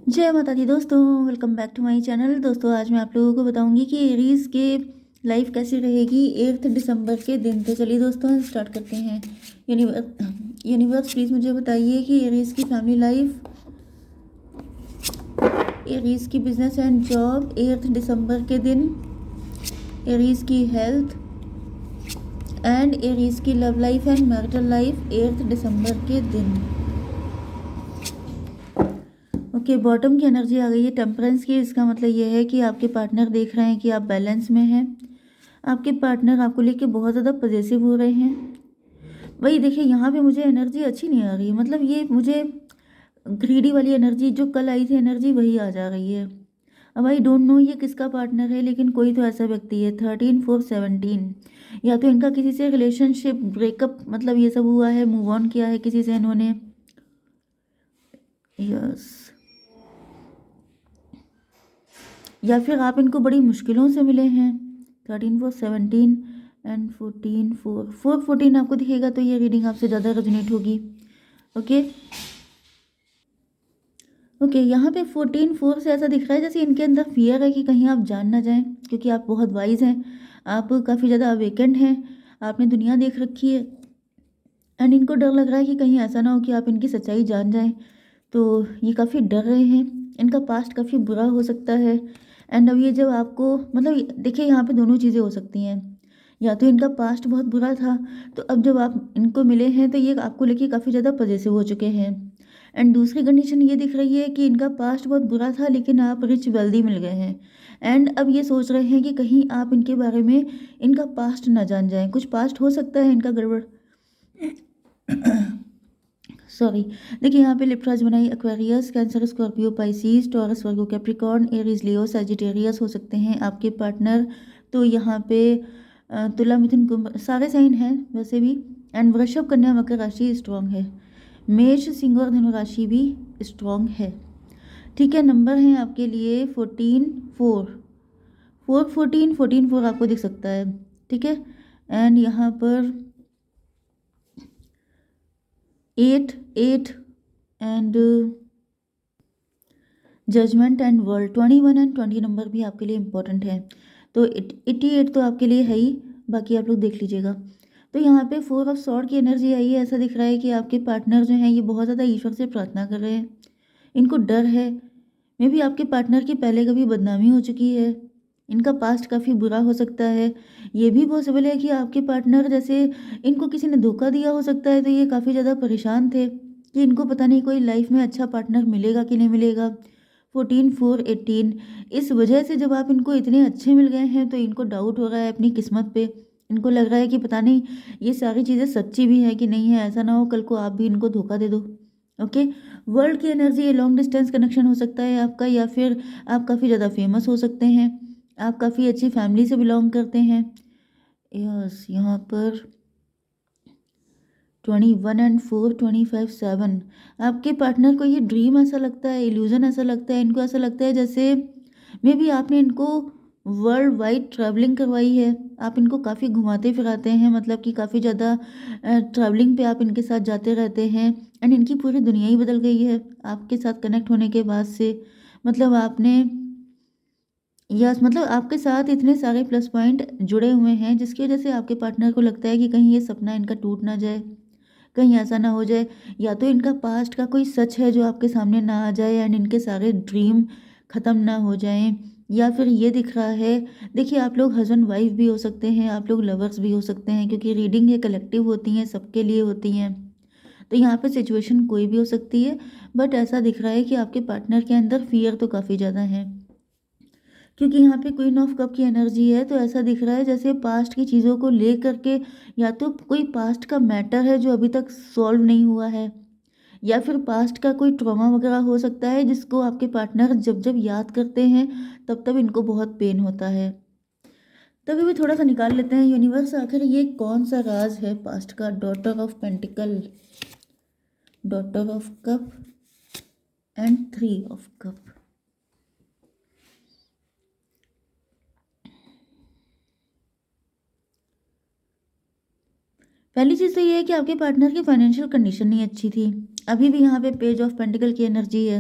जय माता दी दोस्तों, welcome back to my channel. दोस्तों आज मैं आप लोगों को बताऊंगी कि एरीज के लाइफ कैसी रहेगी 8 दिसंबर के दिन। तो चलिए दोस्तों स्टार्ट करते हैं। यूनिवर्स प्लीज़ मुझे बताइए कि एरीज की फैमिली लाइफ, एरीज की बिजनेस एंड जॉब 8 दिसंबर के दिन, एरीज की हेल्थ एंड एरीज की love life and marital life 8 दिसंबर के दिन। ओके, बॉटम की एनर्जी आ गई है टेम्परेंस की। इसका मतलब ये है कि आपके पार्टनर देख रहे हैं कि आप बैलेंस में हैं। आपके पार्टनर आपको लेके बहुत ज़्यादा पजेसिव हो रहे हैं। वही देखिए, यहाँ पे मुझे एनर्जी अच्छी नहीं आ रही है। मतलब ये मुझे ग्रीडी वाली एनर्जी जो कल आई थी एनर्जी वही आ जा रही है। अब आई डोंट नो ये किसका पार्टनर है, लेकिन कोई तो ऐसा व्यक्ति है 13 4 17। या तो इनका किसी से रिलेशनशिप ब्रेकअप, मतलब ये सब हुआ है, मूव ऑन किया है किसी से इन्होंने। यस, या फिर आप इनको बड़ी मुश्किलों से मिले हैं। 13 4 17 एंड 14 आपको दिखेगा तो ये रीडिंग आपसे ज़्यादा रेजोनेट होगी। ओके ओके, यहाँ पे 14 4 से ऐसा दिख रहा है जैसे इनके अंदर फियर है कि कहीं आप जान ना जाएं, क्योंकि आप बहुत वाइज हैं, आप काफ़ी ज़्यादा अवेकेंड हैं, आपने दुनिया देख रखी है। एंड इनको डर लग रहा है कि कहीं ऐसा ना हो कि आप इनकी सच्चाई जान जाएं। तो ये काफ़ी डर रहे हैं, इनका पास्ट काफ़ी बुरा हो सकता है। एंड अब ये जब आपको, मतलब देखिए यहाँ पे दोनों चीज़ें हो सकती हैं। या तो इनका पास्ट बहुत बुरा था, तो अब जब आप इनको मिले हैं तो ये आपको लेके काफ़ी ज़्यादा पजेसिव हो चुके हैं। एंड दूसरी कंडीशन ये दिख रही है कि इनका पास्ट बहुत बुरा था लेकिन आप रिच वेल्दी मिल गए हैं। एंड अब ये सोच रहे हैं कि कहीं आप इनके बारे में, इनका पास्ट ना जान जाएं। कुछ पास्ट हो सकता है इनका गड़बड़। सॉरी, देखिए यहाँ पे लिप्राज बनाई Aquarius, Cancer, Scorpio, Pisces, Taurus, Virgo, Capricorn, Aries, Leo, Sagittarius हो सकते हैं आपके पार्टनर। तो यहाँ पे तुला, मिथुन, कुंभ सारे साइन हैं वैसे भी। एंड वृषभ, कन्या, मकर राशि स्ट्रॉन्ग है। मेष, सिंह और धनु राशि भी स्ट्रॉन्ग है। ठीक है, नंबर हैं आपके लिए 14 4 आपको दिख सकता है। ठीक है, एंड यहाँ पर 8 8 and judgement and world. 21 and 20 number भी आपके लिए इंपॉर्टेंट है। तो 88 तो आपके लिए है ही, बाकी आप लोग देख लीजिएगा। तो यहाँ पे 4 ऑफ सॉर्ड की एनर्जी आई है। ऐसा दिख रहा है कि आपके पार्टनर जो हैं ये बहुत ज़्यादा ईश्वर से प्रार्थना कर रहे हैं, इनको डर है। मे बी आपके पार्टनर की पहले कभी बदनामी हो चुकी है, इनका पास्ट काफ़ी बुरा हो सकता है। ये भी पॉसिबल है कि आपके पार्टनर, जैसे इनको किसी ने धोखा दिया हो सकता है, तो ये काफ़ी ज़्यादा परेशान थे कि इनको पता नहीं कोई लाइफ में अच्छा पार्टनर मिलेगा कि नहीं मिलेगा। 14 4 18, इस वजह से जब आप इनको इतने अच्छे मिल गए हैं तो इनको डाउट हो रहा है अपनी किस्मत पे। इनको लग रहा है कि पता नहीं ये सारी चीज़ें सच्ची भी है कि नहीं है, ऐसा ना हो कल को आप भी इनको धोखा दे दो। ओके, वर्ल्ड की एनर्जी, ये लॉन्ग डिस्टेंस कनेक्शन हो सकता है आपका, या फिर आप काफ़ी ज़्यादा फेमस हो सकते हैं, आप काफ़ी अच्छी फैमिली से बिलोंग करते हैं। यस, यहाँ पर 21 एंड 4 25 7, आपके पार्टनर को ये ड्रीम ऐसा लगता है, इल्यूजन ऐसा लगता है, इनको ऐसा लगता है जैसे मे बी आपने इनको वर्ल्ड वाइड ट्रैवलिंग करवाई है। आप इनको काफ़ी घुमाते फिराते हैं, मतलब कि काफ़ी ज़्यादा ट्रैवलिंग पे आप इनके साथ जाते रहते हैं। एंड इनकी पूरी दुनिया ही बदल गई है आपके साथ कनेक्ट होने के बाद से। मतलब आपने, यस, मतलब आपके साथ इतने सारे प्लस पॉइंट जुड़े हुए हैं जिसकी वजह से आपके पार्टनर को लगता है कि कहीं ये सपना इनका टूट ना जाए, कहीं ऐसा ना हो जाए। या तो इनका पास्ट का कोई सच है जो आपके सामने ना आ जाए एंड इनके सारे ड्रीम ख़त्म ना हो जाएं। या फिर ये दिख रहा है, देखिए आप लोग हस्बैंड वाइफ भी हो सकते हैं, आप लोग लवर्स भी हो सकते हैं, क्योंकि रीडिंग ये कलेक्टिव होती हैं, सबके लिए होती हैं। तो यहाँ पे सिचुएशन कोई भी हो सकती है, बट ऐसा दिख रहा है कि आपके पार्टनर के अंदर फियर तो काफ़ी ज़्यादा है, क्योंकि यहाँ पे क्वीन ऑफ कप की एनर्जी है। तो ऐसा दिख रहा है जैसे पास्ट की चीज़ों को ले करके, या तो कोई पास्ट का मैटर है जो अभी तक सॉल्व नहीं हुआ है, या फिर पास्ट का कोई ट्रॉमा वगैरह हो सकता है जिसको आपके पार्टनर जब जब याद करते हैं तब तब इनको बहुत पेन होता है। तभी भी थोड़ा सा निकाल लेते हैं यूनिवर्स, आखिर ये कौन सा राज है पास्ट का। Daughter of pentacle, daughter of cup and 3 of cup. पहली चीज़ तो ये है कि आपके पार्टनर की फाइनेंशियल कंडीशन नहीं अच्छी थी। अभी भी यहाँ पे पेज ऑफ पेंटिकल की एनर्जी है।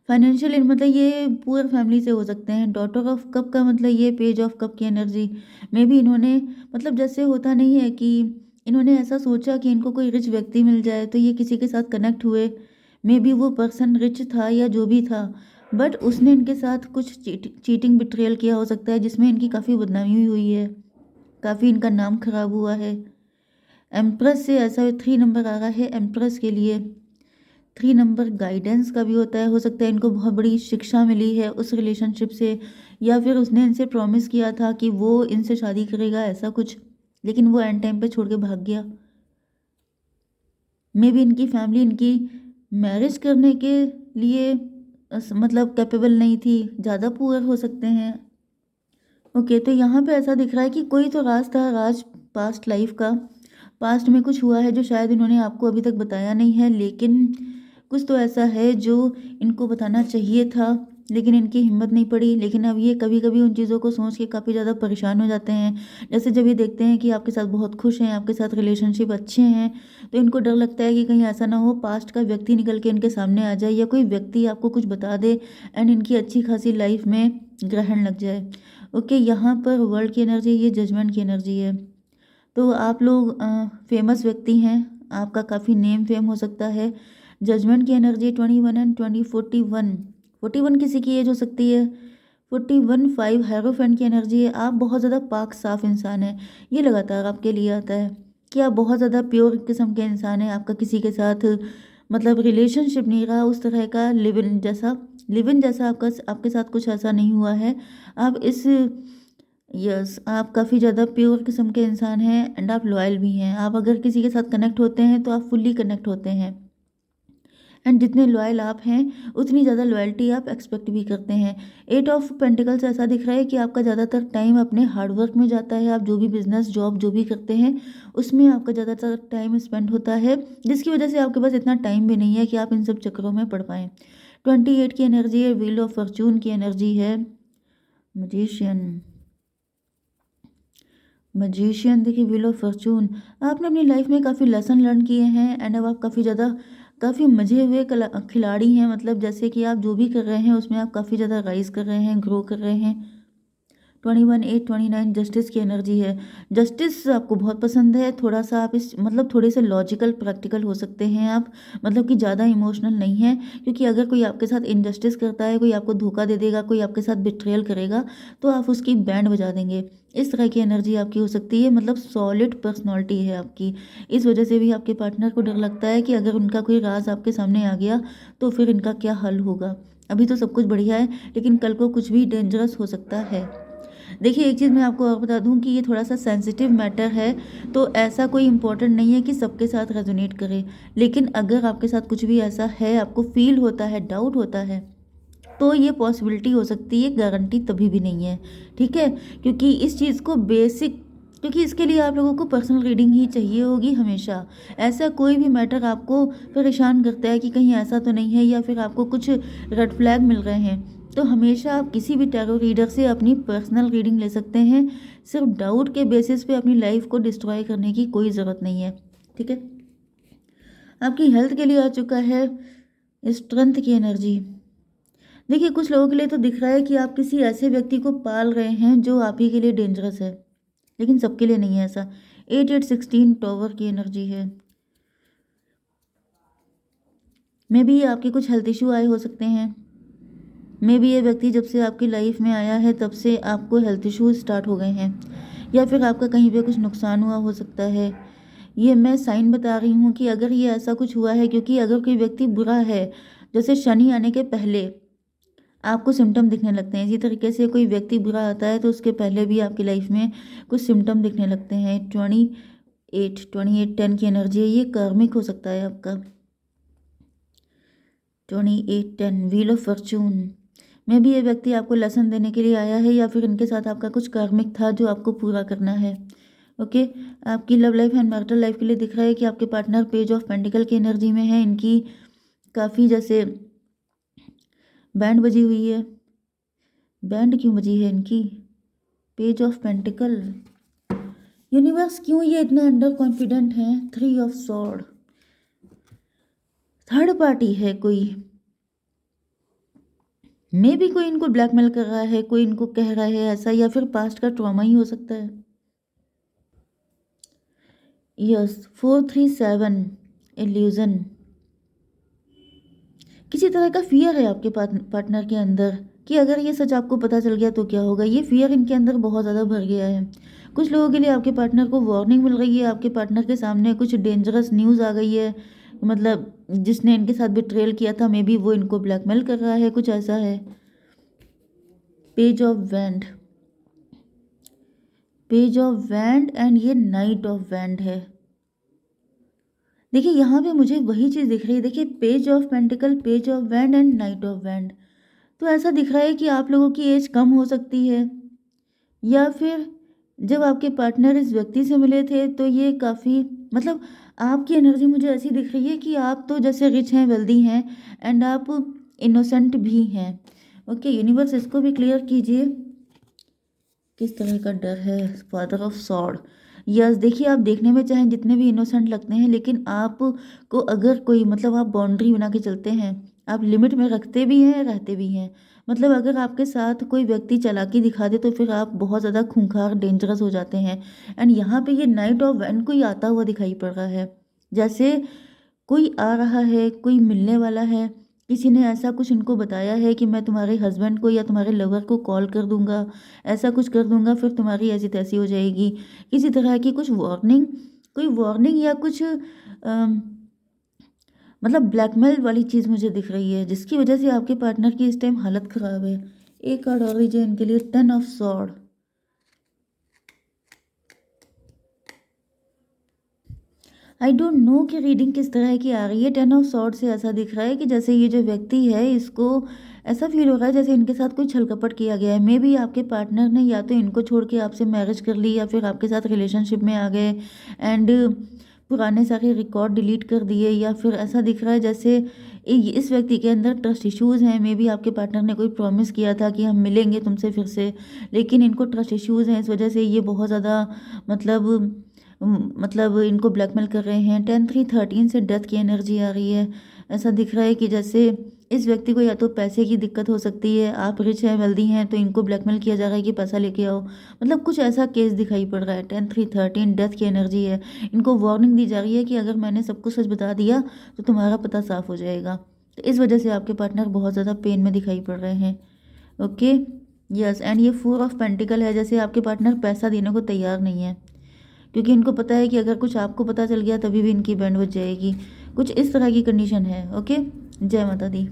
फाइनेंशियल मतलब ये पुअर फैमिली से हो सकते हैं। डॉटर ऑफ कप का मतलब ये पेज ऑफ कप की एनर्जी में भी इन्होंने मतलब जैसे होता नहीं है कि इन्होंने ऐसा सोचा कि इनको कोई रिच व्यक्ति मिल जाए तो ये किसी के साथ कनेक्ट हुए। मे बी वो पर्सन रिच था या जो भी था, बट उसने इनके साथ कुछ चीटिंग बिट्रेयल किया हो सकता है, जिसमें इनकी काफ़ी बदनामी हुई है, काफ़ी इनका नाम खराब हुआ है। एम्प्रेस से ऐसा 3 नंबर आ रहा है एम्प्रेस के लिए। 3 नंबर गाइडेंस का भी होता है, हो सकता है इनको बहुत बड़ी शिक्षा मिली है उस रिलेशनशिप से, या फिर उसने इनसे प्रॉमिस किया था कि वो इनसे शादी करेगा ऐसा कुछ, लेकिन वो एंड टाइम पे छोड़ के भाग गया। मे बी इनकी फैमिली इनकी मैरिज करने के लिए मतलब कैपेबल नहीं थी, ज़्यादा पुअर हो सकते हैं। ओके, तो यहाँ पे ऐसा दिख रहा है कि कोई तो राज था, राज पास्ट लाइफ का, पास्ट में कुछ हुआ है जो शायद इन्होंने आपको अभी तक बताया नहीं है, लेकिन कुछ तो ऐसा है जो इनको बताना चाहिए था, लेकिन इनकी हिम्मत नहीं पड़ी। लेकिन अब ये कभी कभी उन चीज़ों को सोच के काफ़ी ज़्यादा परेशान हो जाते हैं। जैसे जब ये देखते हैं कि आपके साथ बहुत खुश हैं, आपके साथ रिलेशनशिप अच्छे हैं, तो इनको डर लगता है कि कहीं ऐसा ना हो पास्ट का व्यक्ति निकल के इनके सामने आ जाए, या कोई व्यक्ति आपको कुछ बता दे एंड इनकी अच्छी खासी लाइफ में ग्रहण लग जाए। ओके, यहाँ पर वर्ल्ड की एनर्जी, ये जजमेंट की एनर्जी है। तो आप लोग फेमस व्यक्ति हैं, आपका काफ़ी नेम फेम हो सकता है। जजमेंट की एनर्जी 21 एंड 20, 41, 41 किसी की एज हो सकती है। 41 5 हेरोफेंट की एनर्जी है। आप बहुत ज़्यादा पाक साफ इंसान हैं, ये लगातार आपके लिए आता है कि आप बहुत ज़्यादा प्योर किस्म के इंसान हैं। आपका किसी के साथ मतलब रिलेशनशिप नहीं रहा उस तरह का, लिव इन जैसा आपका आपके साथ कुछ ऐसा नहीं हुआ है। आप इस यस, आप काफ़ी ज़्यादा प्योर किस्म के इंसान हैं एंड आप लॉयल भी हैं। आप अगर किसी के साथ कनेक्ट होते हैं तो आप फुल्ली कनेक्ट होते हैं, एंड जितने लॉयल आप हैं उतनी ज़्यादा लॉयल्टी आप एक्सपेक्ट भी करते हैं। 8 ऑफ पेंटिकल्स ऐसा दिख रहा है कि आपका ज़्यादातर टाइम अपने हार्डवर्क में जाता है। आप जो भी बिजनेस जॉब जो भी करते हैं उसमें आपका ज़्यादातर टाइम स्पेंड होता है, जिसकी वजह से आपके पास इतना टाइम भी नहीं है कि आप इन सब चक्करों में पड़ पाएँ। 28 की एनर्जी है, व्हील ऑफ फॉर्चून की एनर्जी है। मजिशियन, मजिशियन देखिए, व्हील ऑफ फॉर्चून, आपने अपनी लाइफ में काफ़ी लेसन लर्न किए हैं एंड अब आप काफ़ी ज़्यादा काफ़ी मजे हुए खिलाड़ी हैं। मतलब जैसे कि आप जो भी कर रहे हैं उसमें आप काफ़ी ज़्यादा राइज कर रहे हैं, ग्रो कर रहे हैं। 21 8 29 जस्टिस की एनर्जी है। जस्टिस आपको बहुत पसंद है। थोड़ा सा आप इस मतलब थोड़े से लॉजिकल प्रैक्टिकल हो सकते हैं आप, मतलब कि ज़्यादा इमोशनल नहीं है, क्योंकि अगर कोई आपके साथ इनजस्टिस करता है, कोई आपको धोखा दे देगा, कोई आपके साथ बिट्रेयल करेगा, तो आप उसकी बैंड बजा देंगे। इस तरह की एनर्जी आपकी हो सकती है, मतलब सॉलिड पर्सनैलिटी है आपकी। इस वजह से भी आपके पार्टनर को डर लगता है कि अगर उनका कोई राज आपके सामने आ गया तो फिर इनका क्या हल होगा। अभी तो सब कुछ बढ़िया है, लेकिन कल को कुछ भी डेंजरस हो सकता है। देखिए, एक चीज़ मैं आपको और बता दूं कि ये थोड़ा सा सेंसिटिव मैटर है, तो ऐसा कोई इम्पोर्टेंट नहीं है कि सबके साथ रेजोनेट करे। लेकिन अगर आपके साथ कुछ भी ऐसा है, आपको फील होता है, डाउट होता है, तो ये पॉसिबिलिटी हो सकती है, गारंटी तभी भी नहीं है। ठीक है, क्योंकि इस चीज़ को बेसिक, क्योंकि इसके लिए आप लोगों को पर्सनल रीडिंग ही चाहिए होगी हमेशा। ऐसा कोई भी मैटर आपको परेशान करता है कि कहीं ऐसा तो नहीं है, या फिर आपको कुछ रेड फ्लैग मिल रहे हैं, तो हमेशा आप किसी भी टैरो रीडर से अपनी पर्सनल रीडिंग ले सकते हैं। सिर्फ डाउट के बेसिस पे अपनी लाइफ को डिस्ट्रॉय करने की कोई ज़रूरत नहीं है। ठीक है, आपकी हेल्थ के लिए आ चुका है स्ट्रेंथ की एनर्जी। देखिए, कुछ लोगों के लिए तो दिख रहा है कि आप किसी ऐसे व्यक्ति को पाल रहे हैं जो आप ही के लिए डेंजरस है, लेकिन सबके लिए नहीं है ऐसा। 8 8 16 टॉवर की एनर्जी है। मे बी आपके कुछ हेल्थ इशू आए हो सकते हैं। मे बी ये व्यक्ति जब से आपकी लाइफ में आया है तब से आपको हेल्थ इशू स्टार्ट हो गए हैं, या फिर आपका कहीं पे कुछ नुकसान हुआ हो सकता है। ये मैं साइन बता रही हूँ कि अगर ये ऐसा कुछ हुआ है, क्योंकि अगर कोई व्यक्ति बुरा है, जैसे शनि आने के पहले आपको सिम्टम दिखने लगते हैं, इसी तरीके से कोई व्यक्ति बुरा आता है तो उसके पहले भी आपकी लाइफ में कुछ सिम्टम दिखने लगते हैं। 28 की एनर्जी है, ये कार्मिक हो सकता है आपका। 28 10 व्हील ऑफ फॉर्चून में भी ये व्यक्ति आपको लेसन देने के लिए आया है, या फिर इनके साथ आपका कुछ कार्मिक था जो आपको पूरा करना है। ओके, आपकी love life and marital life के लिए दिख रहा है कि आपके पार्टनर पेज ऑफ पेंटिकल की एनर्जी में है। इनकी काफ़ी जैसे बैंड बजी हुई है। बैंड क्यों बजी है इनकी? Page of pentacle. यूनिवर्स क्यों ये इतना अंडर कॉन्फिडेंट है? 3 ऑफ सॉर्ड, थर्ड पार्टी है कोई। मे भी कोई इनको ब्लैकमेल कर रहा है, कोई इनको कह रहा है ऐसा, या फिर पास्ट का ट्रॉमा ही हो सकता है। Yes, 437 illusion. किसी तरह का फियर है आपके पार्टनर के अंदर कि अगर ये सच आपको पता चल गया तो क्या होगा। ये फियर इनके अंदर बहुत ज़्यादा भर गया है। कुछ लोगों के लिए आपके पार्टनर को वार्निंग मिल रही है, आपके पार्टनर के सामने कुछ डेंजरस न्यूज़ आ गई है। मतलब जिसने इनके साथ बिट्रेल किया था, मे बी वो इनको ब्लैकमेल कर रहा है, कुछ ऐसा है। Page of wand, page of wand and ये नाइट ऑफ वैंड है। देखिए यहाँ पे मुझे वही चीज़ दिख रही है। देखिए page of pentacle, page of wand and night of wand. तो ऐसा दिख रहा है कि आप लोगों की एज कम हो सकती है, या फिर जब आपके पार्टनर इस व्यक्ति से मिले थे तो ये काफ़ी, मतलब आपकी एनर्जी मुझे ऐसी दिख रही है कि आप तो जैसे रिच हैं, वेल्दी हैं, एंड आप इनोसेंट भी हैं। ओके यूनिवर्स, इसको भी क्लियर कीजिए। किस तरह का डर है? Father of sword. यस, देखिए आप देखने में चाहे जितने भी इनोसेंट लगते हैं, लेकिन आपको अगर कोई, मतलब आप बाउंड्री बना के चलते हैं, आप लिमिट में रखते भी हैं, रहते भी हैं। मतलब अगर आपके साथ कोई व्यक्ति चालाकी दिखा दे तो फिर आप बहुत ज़्यादा खूंखार, डेंजरस हो जाते हैं। एंड यहाँ पे ये नाइट ऑफ वैन कोई आता हुआ दिखाई पड़ रहा है, जैसे कोई आ रहा है, कोई मिलने वाला है। किसी ने ऐसा कुछ इनको बताया है कि मैं तुम्हारे हस्बैंड को या तुम्हारे लवर को कॉल कर दूंगा, ऐसा कुछ कर दूंगा, फिर तुम्हारी ऐसी तैसी हो जाएगी। किसी तरह की कुछ वार्निंग, कोई वार्निंग या कुछ मतलब ब्लैकमेल वाली चीज़ मुझे दिख रही है, जिसकी वजह से आपके पार्टनर की इस टाइम हालत ख़राब है। एक कार्ड और लीजिए इनके लिए, 10 of sword. I don't know कि रीडिंग किस तरह की आ रही है। 10 ऑफ सॉर्ड से ऐसा दिख रहा है कि जैसे ये जो व्यक्ति है, इसको ऐसा फील हो रहा है जैसे इनके साथ कोई छल कपट किया गया है। मे बी आपके पार्टनर ने या तो इनको छोड़ के आपसे मैरिज कर ली, या फिर आपके साथ रिलेशनशिप में आ गए एंड पुराने सारे रिकॉर्ड डिलीट कर दिए, या फिर ऐसा दिख रहा है जैसे इस व्यक्ति के अंदर ट्रस्ट इश्यूज़ हैं। मे बी आपके पार्टनर ने कोई प्रॉमिस किया था कि हम मिलेंगे तुमसे फिर से, लेकिन इनको ट्रस्ट इश्यूज़ हैं, इस वजह से ये बहुत ज़्यादा मतलब मतलब इनको ब्लैकमेल कर रहे हैं। 10-3-13 से डेथ की एनर्जी आ रही है। ऐसा दिख रहा है कि जैसे इस व्यक्ति को या तो पैसे की दिक्कत हो सकती है, आप रिच हैं, वेल्दी हैं, तो इनको ब्लैकमेल किया जा रहा है कि पैसा लेके आओ। मतलब कुछ ऐसा केस दिखाई पड़ रहा है। 10-3-13 डेथ की एनर्जी है। इनको वार्निंग दी जा रही है कि अगर मैंने सब कुछ सच बता दिया तो तुम्हारा पता साफ हो जाएगा। तो इस वजह से आपके पार्टनर बहुत ज़्यादा पेन में दिखाई पड़ रहे हैं। ओके यस, एंड ये 4 ऑफ पेंटिकल है, जैसे आपके पार्टनर पैसा देने को तैयार नहीं है, क्योंकि इनको पता है कि अगर कुछ आपको पता चल गया तभी भी इनकी बैंड बज जाएगी। कुछ इस तरह की कंडीशन है। ओके, जय माता दी।